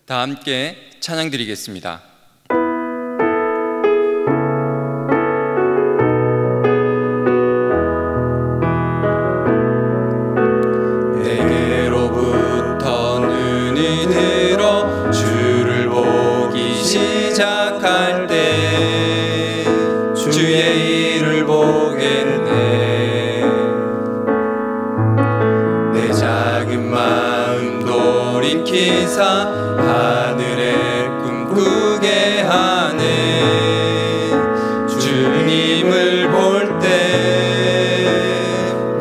다 함께 찬양 드리겠습니다. 내게로부터 눈이 들어 주를 보기 시작할 때 주의 일을 보겠네. 내 작은 마음 돌이키사 하늘에 꿈꾸게 하네. 주님을 볼 때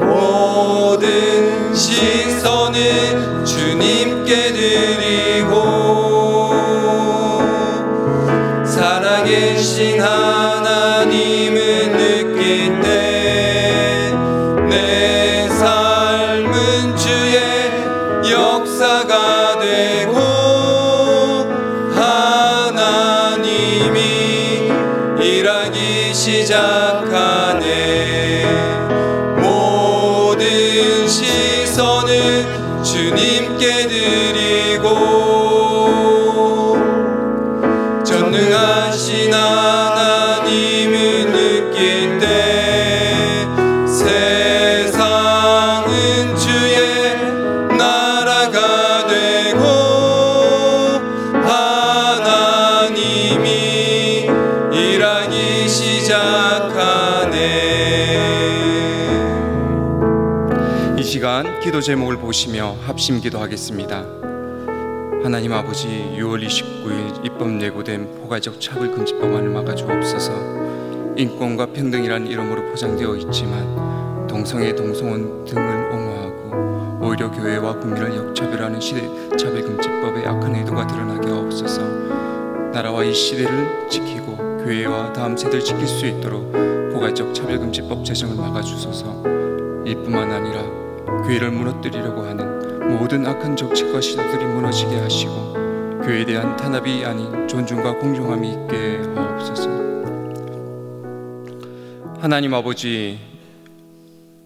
모든 시선은 주님께 드리고 살아계신 하나님을 느낄 때 내 삶은 주의 역사가 되고 하나님이 일하기 시작하네. 모든 시선은 주님께 드리고 전능하신 하나님을 느낄 때 세상은 주의 나라가 되고 하나님이 일하기 시작하네. 이 시간 기도 제목을 보시며 합심 기도하겠습니다. 하나님 아버지, 6월 29일 입법 예고된 포괄적 차별금지법안을 막아주옵소서. 인권과 평등이라는 이름으로 포장되어 있지만 동성애, 동성혼 등을 옹호하고 오히려 교회와 국민을 역차별하는 시대 차별금지법의 악한 의도가 드러나게 하옵소서. 나라와 이 시대를 지키고 교회와 다음 세대를 지킬 수 있도록 포괄적 차별금지법 제정을 막아주소서. 이뿐만 아니라 교회를 무너뜨리려고 하는 모든 악한 정책과 시도들이 무너지게 하시고 교회에 대한 탄압이 아닌 존중과 공정함이 있게 하옵소서. 하나님 아버지,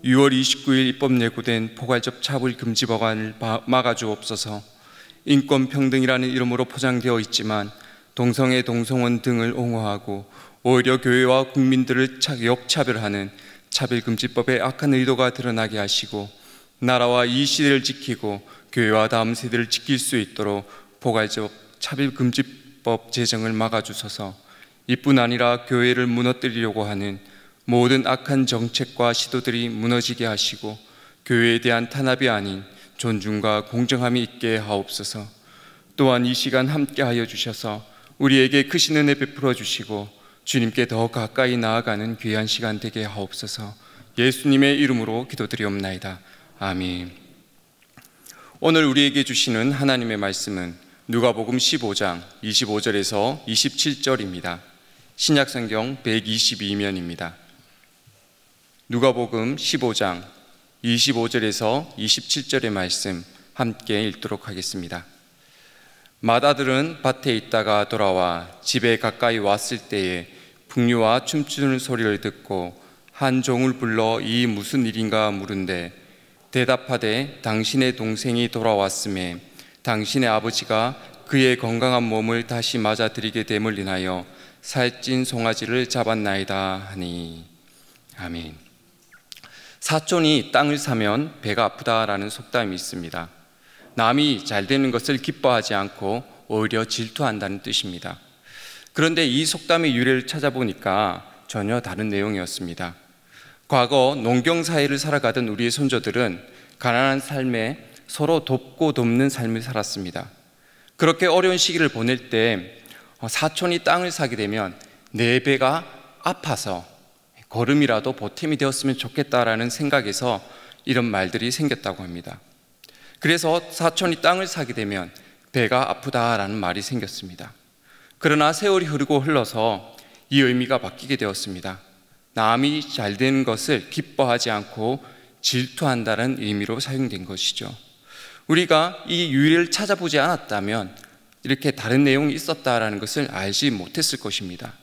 6월 29일 입법 예고된 포괄적 차별금지법안을 막아주옵소서. 인권평등이라는 이름으로 포장되어 있지만 동성애, 동성혼 등을 옹호하고 오히려 교회와 국민들을 역차별하는 차별금지법의 악한 의도가 드러나게 하시고 나라와 이 시대를 지키고 교회와 다음 세대를 지킬 수 있도록 포괄적 차별금지법 제정을 막아주소서. 이뿐 아니라 교회를 무너뜨리려고 하는 모든 악한 정책과 시도들이 무너지게 하시고 교회에 대한 탄압이 아닌 존중과 공정함이 있게 하옵소서. 또한 이 시간 함께하여 주셔서 우리에게 크신 은혜 베풀어 주시고 주님께 더 가까이 나아가는 귀한 시간 되게 하옵소서. 예수님의 이름으로 기도드리옵나이다. 아멘. 오늘 우리에게 주시는 하나님의 말씀은 누가복음 15장 25절에서 27절입니다. 신약성경 122면입니다. 누가복음 15장 25절에서 27절의 말씀 함께 읽도록 하겠습니다. 마다들은 밭에 있다가 돌아와 집에 가까이 왔을 때에 풍류와 춤추는 소리를 듣고 한 종을 불러 이 무슨 일인가 물은데 대답하되 당신의 동생이 돌아왔음에 당신의 아버지가 그의 건강한 몸을 다시 맞아들이게 됨을 인하여 살찐 송아지를 잡았나이다 하니. 아멘. 사촌이 땅을 사면 배가 아프다라는 속담이 있습니다. 남이 잘 되는 것을 기뻐하지 않고 오히려 질투한다는 뜻입니다. 그런데 이 속담의 유래를 찾아보니까 전혀 다른 내용이었습니다. 과거 농경사회를 살아가던 우리의 손조들은 가난한 삶에 서로 돕고 돕는 삶을 살았습니다. 그렇게 어려운 시기를 보낼 때 사촌이 땅을 사게 되면 내 배가 아파서 걸음이라도 보탬이 되었으면 좋겠다라는 생각에서 이런 말들이 생겼다고 합니다. 그래서 사촌이 땅을 사게 되면 배가 아프다라는 말이 생겼습니다. 그러나 세월이 흐르고 흘러서 이 의미가 바뀌게 되었습니다. 남이 잘 되는 것을 기뻐하지 않고 질투한다는 의미로 사용된 것이죠. 우리가 이 유래를 찾아보지 않았다면 이렇게 다른 내용이 있었다라는 것을 알지 못했을 것입니다.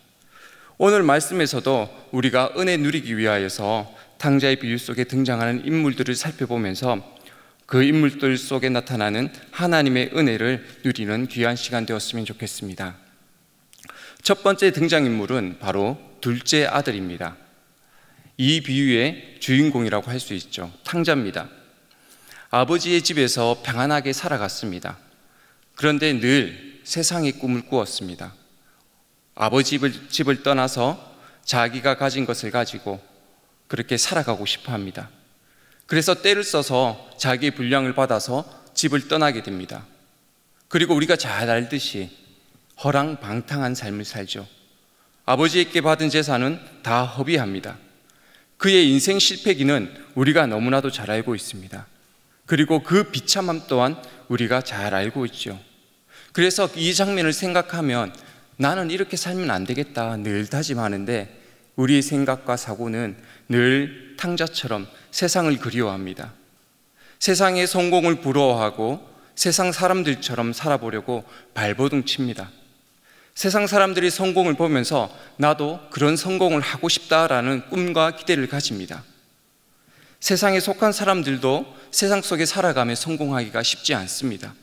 오늘 말씀에서도 우리가 은혜 누리기 위하여서 탕자의 비유 속에 등장하는 인물들을 살펴보면서 그 인물들 속에 나타나는 하나님의 은혜를 누리는 귀한 시간 되었으면 좋겠습니다. 첫 번째 등장인물은 바로 둘째 아들입니다. 이 비유의 주인공이라고 할 수 있죠. 탕자입니다. 아버지의 집에서 평안하게 살아갔습니다. 그런데 늘 세상의 꿈을 꾸었습니다. 아버지 집을 떠나서 자기가 가진 것을 가지고 그렇게 살아가고 싶어 합니다. 그래서 때를 써서 자기의 분량을 받아서 집을 떠나게 됩니다. 그리고 우리가 잘 알듯이 허랑방탕한 삶을 살죠. 아버지에게 받은 재산은 다 허비합니다. 그의 인생 실패기는 우리가 너무나도 잘 알고 있습니다. 그리고 그 비참함 또한 우리가 잘 알고 있죠. 그래서 이 장면을 생각하면 나는 이렇게 살면 안 되겠다 늘 다짐하는데, 우리의 생각과 사고는 늘 탕자처럼 세상을 그리워합니다. 세상의 성공을 부러워하고 세상 사람들처럼 살아보려고 발버둥 칩니다. 세상 사람들이 성공을 보면서 나도 그런 성공을 하고 싶다라는 꿈과 기대를 가집니다. 세상에 속한 사람들도 세상 속에 살아가며 성공하기가 쉽지 않습니다.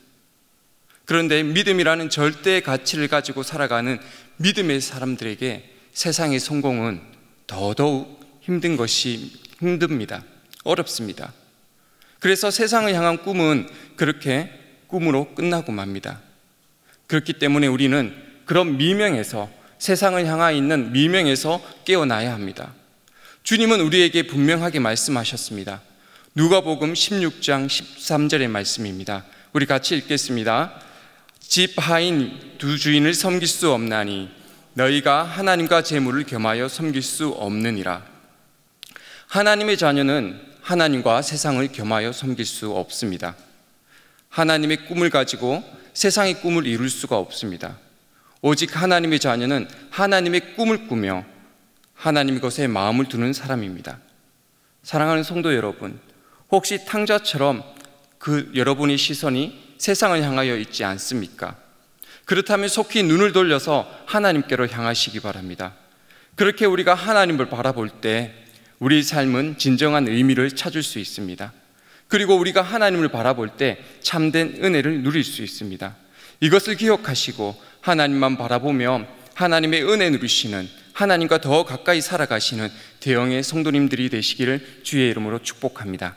그런데 믿음이라는 절대의 가치를 가지고 살아가는 믿음의 사람들에게 세상의 성공은 더더욱 힘듭니다. 어렵습니다. 그래서 세상을 향한 꿈은 그렇게 꿈으로 끝나고 맙니다. 그렇기 때문에 우리는 그런 미명에서, 세상을 향해 있는 미명에서 깨어나야 합니다. 주님은 우리에게 분명하게 말씀하셨습니다. 누가복음 16장 13절의 말씀입니다. 우리 같이 읽겠습니다. 집 하인 두 주인을 섬길 수 없나니 너희가 하나님과 재물을 겸하여 섬길 수 없느니라. 하나님의 자녀는 하나님과 세상을 겸하여 섬길 수 없습니다. 하나님의 꿈을 가지고 세상의 꿈을 이룰 수가 없습니다. 오직 하나님의 자녀는 하나님의 꿈을 꾸며 하나님 것에 마음을 두는 사람입니다. 사랑하는 성도 여러분, 혹시 탕자처럼 여러분의 시선이 세상을 향하여 있지 않습니까? 그렇다면 속히 눈을 돌려서 하나님께로 향하시기 바랍니다. 그렇게 우리가 하나님을 바라볼 때 우리 삶은 진정한 의미를 찾을 수 있습니다. 그리고 우리가 하나님을 바라볼 때 참된 은혜를 누릴 수 있습니다. 이것을 기억하시고 하나님만 바라보며 하나님의 은혜 누리시는, 하나님과 더 가까이 살아가시는 대형의 성도님들이 되시기를 주의 이름으로 축복합니다.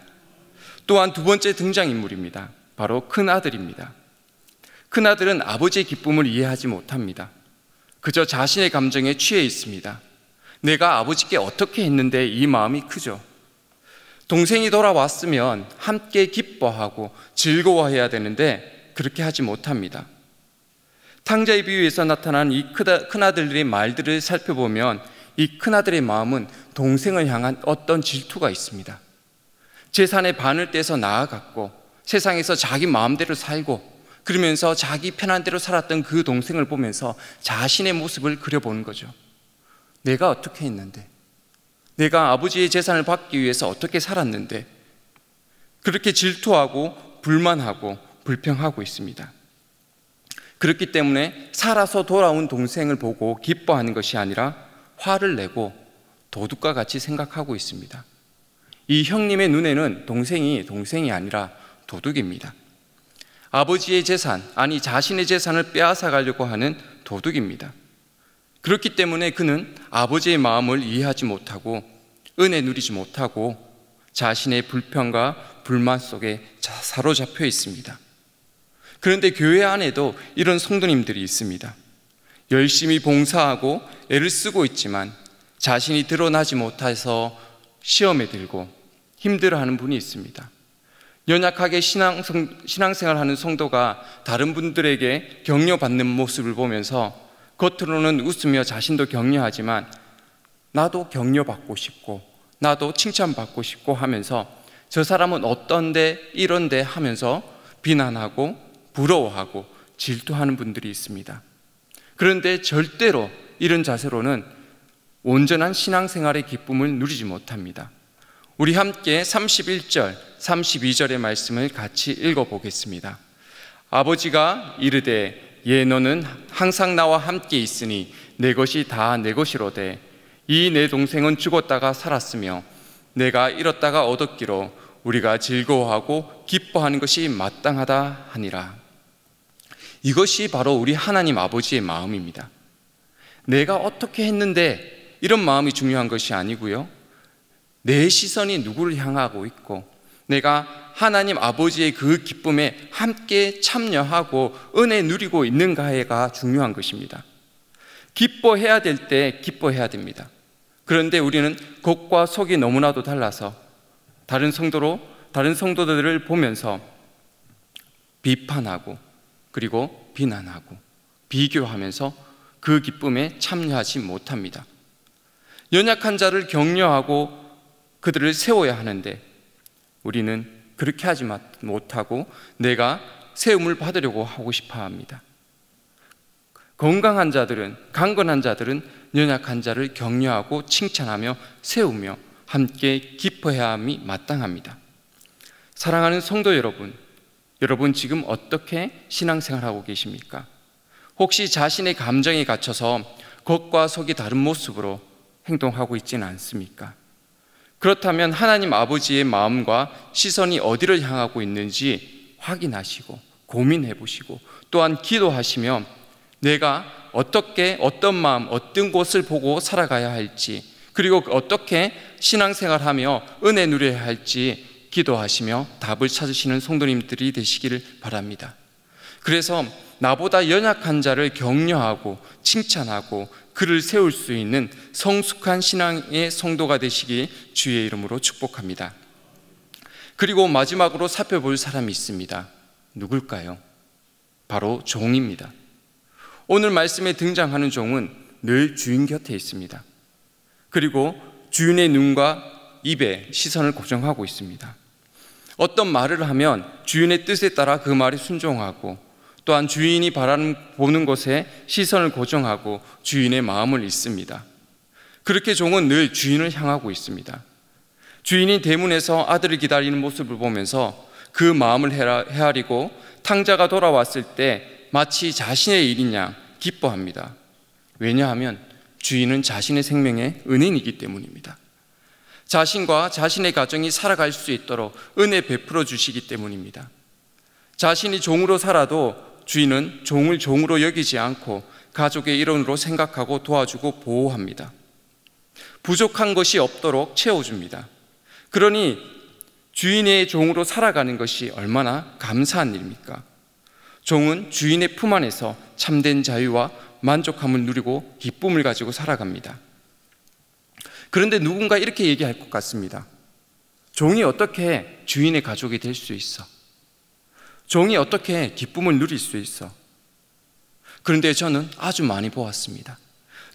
또한 두 번째 등장인물입니다. 바로 큰아들입니다. 큰아들은 아버지의 기쁨을 이해하지 못합니다. 그저 자신의 감정에 취해 있습니다. 내가 아버지께 어떻게 했는데 이 마음이 크죠. 동생이 돌아왔으면 함께 기뻐하고 즐거워해야 되는데 그렇게 하지 못합니다. 탕자의 비유에서 나타난 이 큰아들들의 말들을 살펴보면 이 큰아들의 마음은 동생을 향한 어떤 질투가 있습니다. 재산의 반을 떼서 나아갔고 세상에서 자기 마음대로 살고 그러면서 자기 편한 대로 살았던 그 동생을 보면서 자신의 모습을 그려보는 거죠. 내가 어떻게 했는데, 내가 아버지의 재산을 받기 위해서 어떻게 살았는데, 그렇게 질투하고 불만하고 불평하고 있습니다. 그렇기 때문에 살아서 돌아온 동생을 보고 기뻐하는 것이 아니라 화를 내고 도둑과 같이 생각하고 있습니다. 이 형님의 눈에는 동생이 아니라 도둑입니다. 아버지의 재산, 아니 자신의 재산을 빼앗아 가려고 하는 도둑입니다. 그렇기 때문에 그는 아버지의 마음을 이해하지 못하고 은혜 누리지 못하고 자신의 불평과 불만 속에 사로잡혀 있습니다. 그런데 교회 안에도 이런 성도님들이 있습니다. 열심히 봉사하고 애를 쓰고 있지만 자신이 드러나지 못해서 시험에 들고 힘들어하는 분이 있습니다. 연약하게 신앙생활하는 성도가 다른 분들에게 격려받는 모습을 보면서 겉으로는 웃으며 자신도 격려하지만 나도 격려받고 싶고 나도 칭찬받고 싶고 하면서 저 사람은 어떤데 이런데 하면서 비난하고 부러워하고 질투하는 분들이 있습니다. 그런데 절대로 이런 자세로는 온전한 신앙생활의 기쁨을 누리지 못합니다. 우리 함께 31절, 32절의 말씀을 같이 읽어보겠습니다. 아버지가 이르되 예 너는 항상 나와 함께 있으니 내 것이 다 내 것이로되 이 내 동생은 죽었다가 살았으며 내가 잃었다가 얻었기로 우리가 즐거워하고 기뻐하는 것이 마땅하다 하니라. 이것이 바로 우리 하나님 아버지의 마음입니다. 내가 어떻게 했는데 이런 마음이 중요한 것이 아니고요, 내 시선이 누구를 향하고 있고 내가 하나님 아버지의 그 기쁨에 함께 참여하고 은혜 누리고 있는가가 중요한 것입니다. 기뻐해야 될 때 기뻐해야 됩니다. 그런데 우리는 겉과 속이 너무나도 달라서 다른 성도들을 보면서 비판하고 그리고 비난하고 비교하면서 그 기쁨에 참여하지 못합니다. 연약한 자를 격려하고 그들을 세워야 하는데 우리는 그렇게 하지 못하고 내가 세움을 받으려고 하고 싶어 합니다. 건강한 자들은, 강건한 자들은 연약한 자를 격려하고 칭찬하며 세우며 함께 기뻐해야 함이 마땅합니다. 사랑하는 성도 여러분, 여러분 지금 어떻게 신앙생활하고 계십니까? 혹시 자신의 감정에 갇혀서 겉과 속이 다른 모습으로 행동하고 있지는 않습니까? 그렇다면 하나님 아버지의 마음과 시선이 어디를 향하고 있는지 확인하시고 고민해 보시고 또한 기도하시며 내가 어떻게 어떤 마음, 어떤 곳을 보고 살아가야 할지 그리고 어떻게 신앙생활하며 은혜 누려야 할지 기도하시며 답을 찾으시는 성도님들이 되시기를 바랍니다. 그래서 나보다 연약한 자를 격려하고 칭찬하고 그를 세울 수 있는 성숙한 신앙의 성도가 되시기 주의 이름으로 축복합니다. 그리고 마지막으로 살펴볼 사람이 있습니다. 누굴까요? 바로 종입니다. 오늘 말씀에 등장하는 종은 늘 주인 곁에 있습니다. 그리고 주인의 눈과 입에 시선을 고정하고 있습니다. 어떤 말을 하면 주인의 뜻에 따라 그 말에 순종하고 또한 주인이 보는 곳에 시선을 고정하고 주인의 마음을 읽습니다. 그렇게 종은 늘 주인을 향하고 있습니다. 주인이 대문에서 아들을 기다리는 모습을 보면서 그 마음을 헤아리고 탕자가 돌아왔을 때 마치 자신의 일인 양 기뻐합니다. 왜냐하면 주인은 자신의 생명의 은인이기 때문입니다. 자신과 자신의 가정이 살아갈 수 있도록 은혜 베풀어 주시기 때문입니다. 자신이 종으로 살아도 주인은 종을 종으로 여기지 않고 가족의 일원으로 생각하고 도와주고 보호합니다. 부족한 것이 없도록 채워줍니다. 그러니 주인의 종으로 살아가는 것이 얼마나 감사한 일입니까? 종은 주인의 품 안에서 참된 자유와 만족함을 누리고 기쁨을 가지고 살아갑니다. 그런데 누군가 이렇게 얘기할 것 같습니다. 종이 어떻게 주인의 가족이 될 수 있어? 종이 어떻게 기쁨을 누릴 수 있어? 그런데 저는 아주 많이 보았습니다.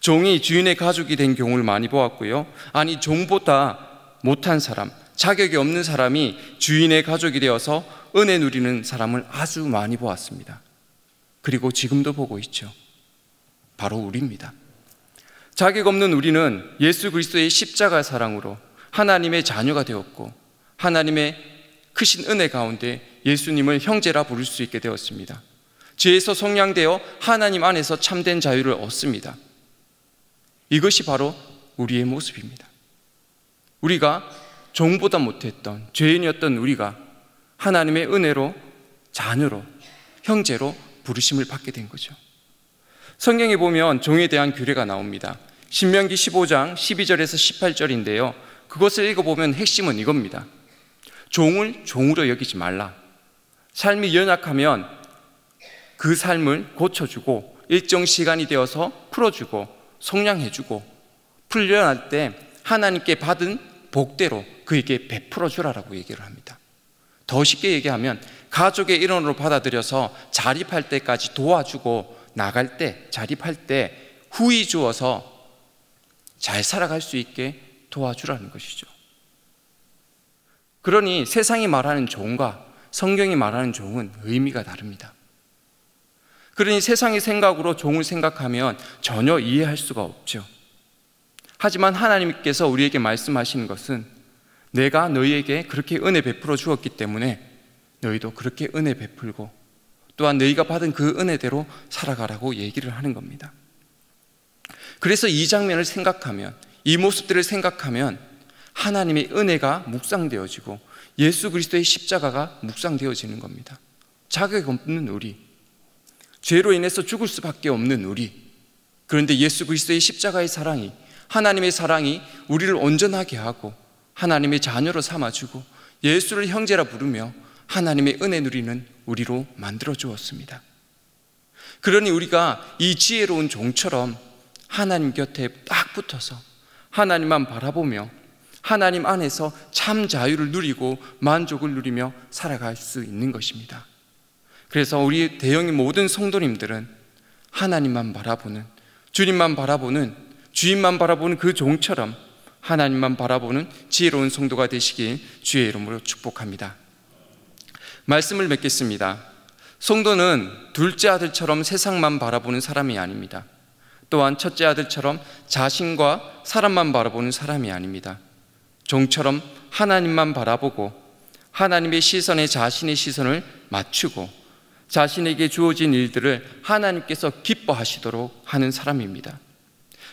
종이 주인의 가족이 된 경우를 많이 보았고요. 아니, 종보다 못한 사람, 자격이 없는 사람이 주인의 가족이 되어서 은혜 누리는 사람을 아주 많이 보았습니다. 그리고 지금도 보고 있죠. 바로 우리입니다. 자격 없는 우리는 예수 그리스도의 십자가 사랑으로 하나님의 자녀가 되었고 하나님의 크신 은혜 가운데 예수님을 형제라 부를 수 있게 되었습니다. 죄에서 속량되어 하나님 안에서 참된 자유를 얻습니다. 이것이 바로 우리의 모습입니다. 우리가 종보다 못했던 죄인이었던 우리가 하나님의 은혜로 자녀로 형제로 부르심을 받게 된 거죠. 성경에 보면 종에 대한 규례가 나옵니다. 신명기 15장 12절에서 18절인데요 그것을 읽어보면 핵심은 이겁니다. 종을 종으로 여기지 말라. 삶이 연약하면 그 삶을 고쳐주고 일정 시간이 되어서 풀어주고 속량해주고 풀려날 때 하나님께 받은 복대로 그에게 베풀어 주라라고 얘기를 합니다. 더 쉽게 얘기하면 가족의 일원으로 받아들여서 자립할 때까지 도와주고 나갈 때 자립할 때 후히 주어서 잘 살아갈 수 있게 도와주라는 것이죠. 그러니 세상이 말하는 종과 성경이 말하는 종은 의미가 다릅니다. 그러니 세상의 생각으로 종을 생각하면 전혀 이해할 수가 없죠. 하지만 하나님께서 우리에게 말씀하시는 것은 내가 너희에게 그렇게 은혜 베풀어 주었기 때문에 너희도 그렇게 은혜 베풀고 또한 너희가 받은 그 은혜대로 살아가라고 얘기를 하는 겁니다. 그래서 이 장면을 생각하면 이 모습들을 생각하면 하나님의 은혜가 묵상되어지고 예수 그리스도의 십자가가 묵상되어지는 겁니다. 자격 없는 우리, 죄로 인해서 죽을 수밖에 없는 우리, 그런데 예수 그리스도의 십자가의 사랑이, 하나님의 사랑이 우리를 온전하게 하고 하나님의 자녀로 삼아주고 예수를 형제라 부르며 하나님의 은혜 누리는 우리로 만들어 주었습니다. 그러니 우리가 이 지혜로운 종처럼 하나님 곁에 딱 붙어서 하나님만 바라보며 하나님 안에서 참 자유를 누리고 만족을 누리며 살아갈 수 있는 것입니다. 그래서 우리 대형의 모든 성도님들은 하나님만 바라보는, 주님만 바라보는, 주인만 바라보는 그 종처럼 하나님만 바라보는 지혜로운 성도가 되시길 주의 이름으로 축복합니다. 말씀을 맺겠습니다. 성도는 둘째 아들처럼 세상만 바라보는 사람이 아닙니다. 또한 첫째 아들처럼 자신과 사람만 바라보는 사람이 아닙니다. 종처럼 하나님만 바라보고 하나님의 시선에 자신의 시선을 맞추고 자신에게 주어진 일들을 하나님께서 기뻐하시도록 하는 사람입니다.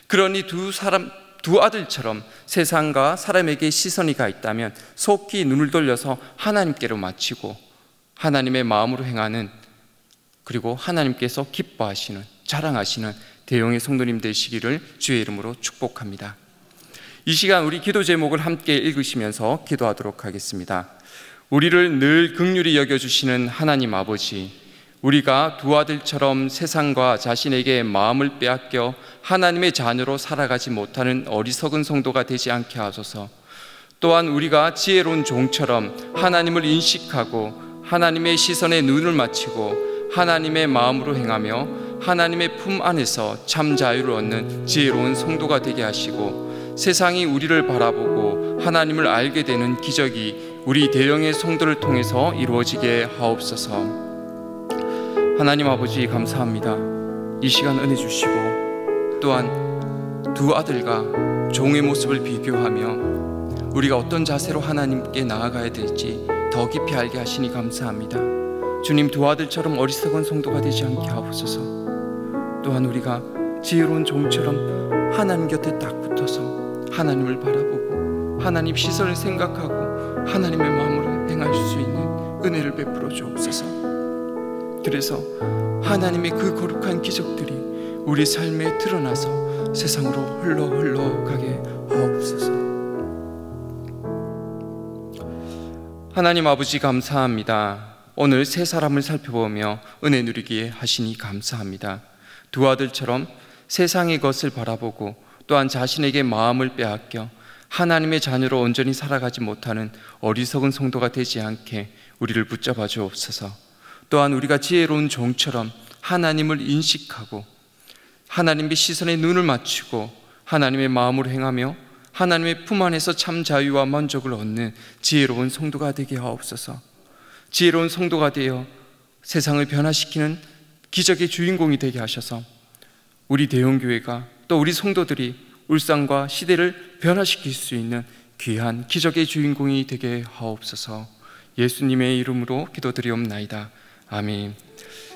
그러니 두 아들처럼 세상과 사람에게 시선이 가 있다면 속히 눈을 돌려서 하나님께로 맞추고 하나님의 마음으로 행하는, 그리고 하나님께서 기뻐하시는, 자랑하시는 대형의 성도님 되시기를 주의 이름으로 축복합니다. 이 시간 우리 기도 제목을 함께 읽으시면서 기도하도록 하겠습니다. 우리를 늘 긍휼히 여겨주시는 하나님 아버지, 우리가 두 아들처럼 세상과 자신에게 마음을 빼앗겨 하나님의 자녀로 살아가지 못하는 어리석은 성도가 되지 않게 하소서. 또한 우리가 지혜로운 종처럼 하나님을 인식하고 하나님의 시선에 눈을 맞추고 하나님의 마음으로 행하며 하나님의 품 안에서 참 자유를 얻는 지혜로운 성도가 되게 하시고 세상이 우리를 바라보고 하나님을 알게 되는 기적이 우리 대형의 성도를 통해서 이루어지게 하옵소서. 하나님 아버지 감사합니다. 이 시간 은혜 주시고 또한 두 아들과 종의 모습을 비교하며 우리가 어떤 자세로 하나님께 나아가야 될지 더 깊이 알게 하시니 감사합니다. 주님, 두 아들처럼 어리석은 성도가 되지 않게 하옵소서. 또한 우리가 지혜로운 종처럼 하나님 곁에 딱 붙어서 하나님을 바라보고 하나님 시선을 생각하고 하나님의 마음으로 행할 수 있는 은혜를 베풀어 주옵소서. 그래서 하나님의 그 거룩한 기적들이 우리 삶에 드러나서 세상으로 흘러가게 하옵소서. 하나님 아버지 감사합니다. 오늘 세 사람을 살펴보며 은혜 누리게 하시니 감사합니다. 두 아들처럼 세상의 것을 바라보고 또한 자신에게 마음을 빼앗겨 하나님의 자녀로 온전히 살아가지 못하는 어리석은 성도가 되지 않게 우리를 붙잡아 주옵소서. 또한 우리가 지혜로운 종처럼 하나님을 인식하고 하나님의 시선에 눈을 맞추고 하나님의 마음으로 행하며 하나님의 품 안에서 참 자유와 만족을 얻는 지혜로운 성도가 되게 하옵소서. 지혜로운 성도가 되어 세상을 변화시키는 기적의 주인공이 되게 하셔서 우리 대형교회가 또 우리 성도들이 울산과 시대를 변화시킬 수 있는 귀한 기적의 주인공이 되게 하옵소서. 예수님의 이름으로 기도드리옵나이다. 아멘.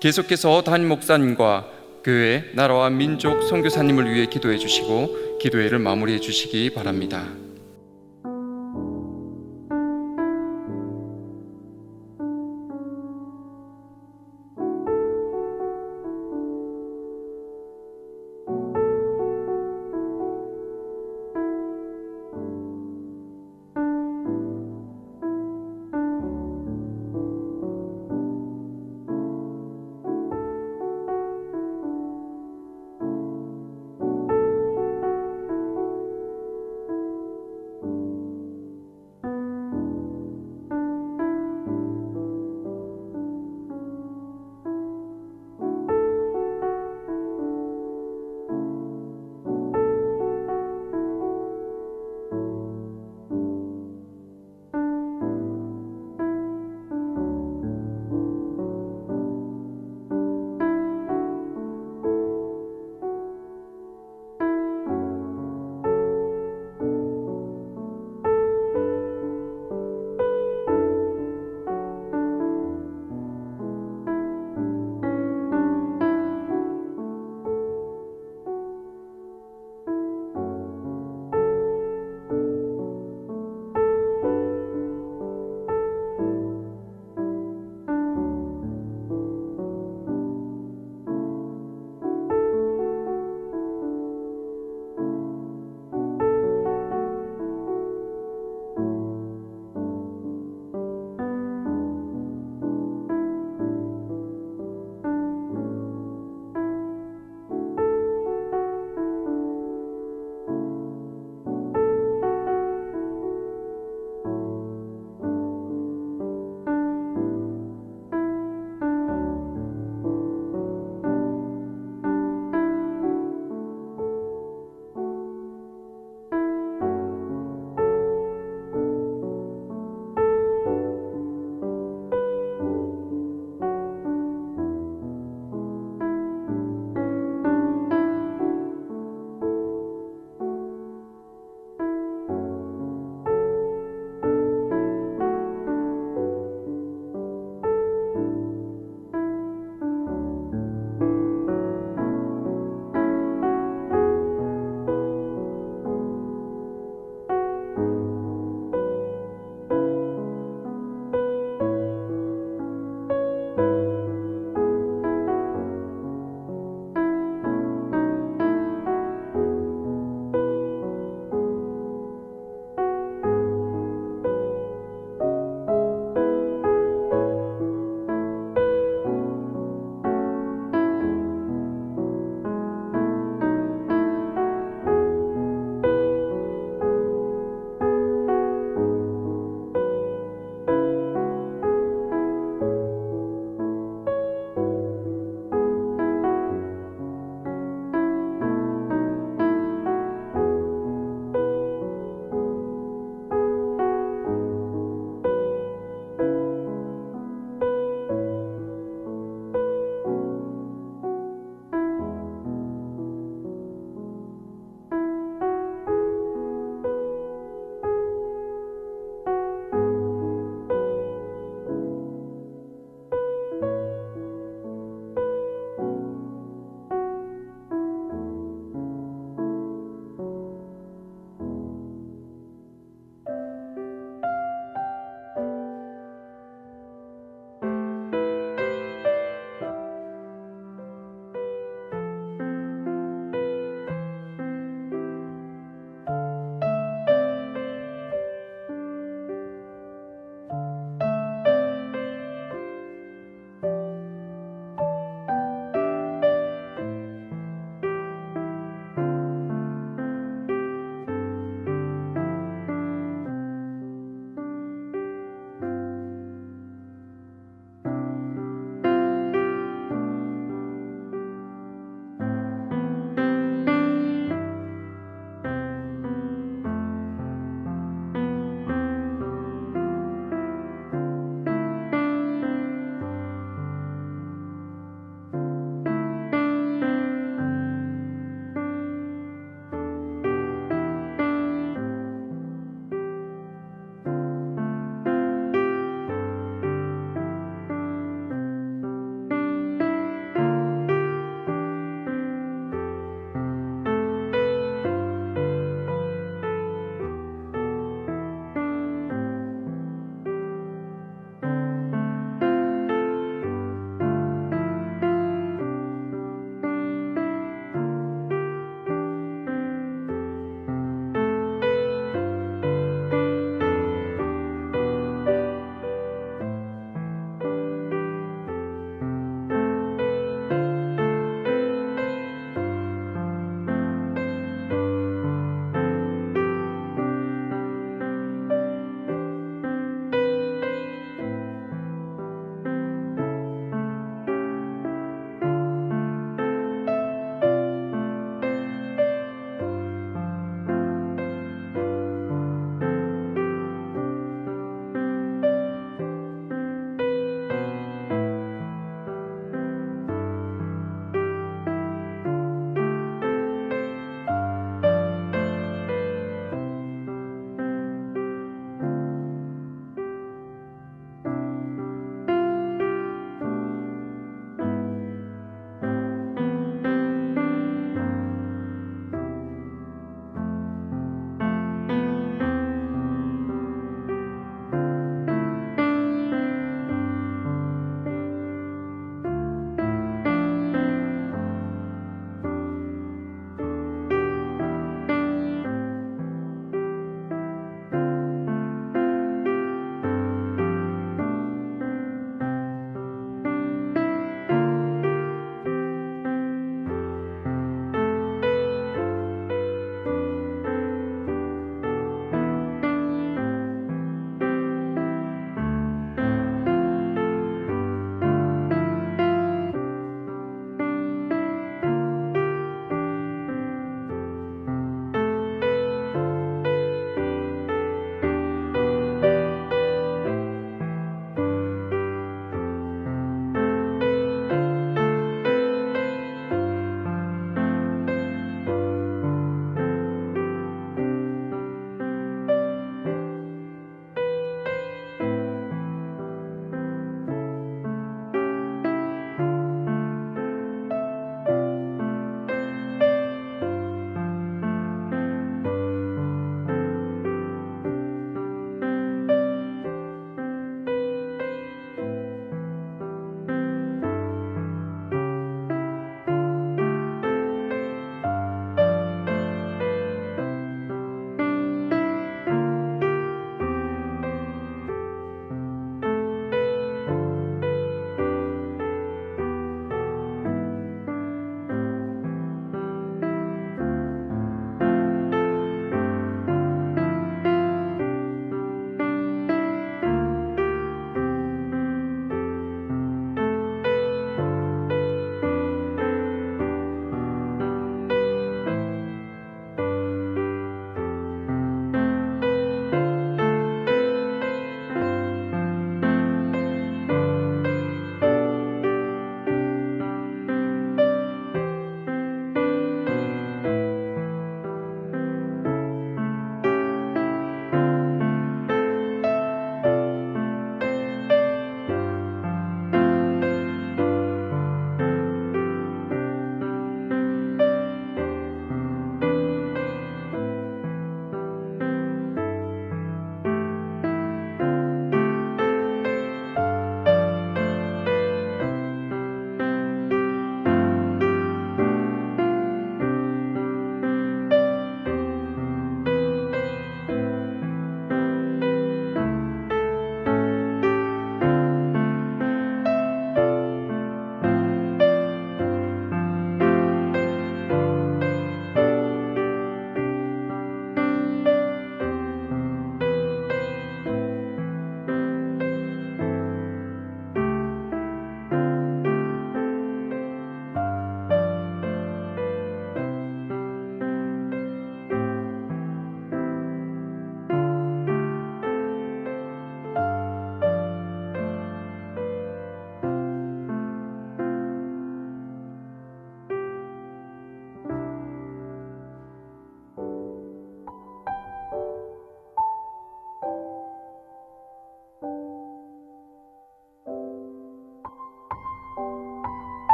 계속해서 담임 목사님과 교회, 나라와 민족 선교사님을 위해 기도해 주시고 기도회를 마무리해 주시기 바랍니다.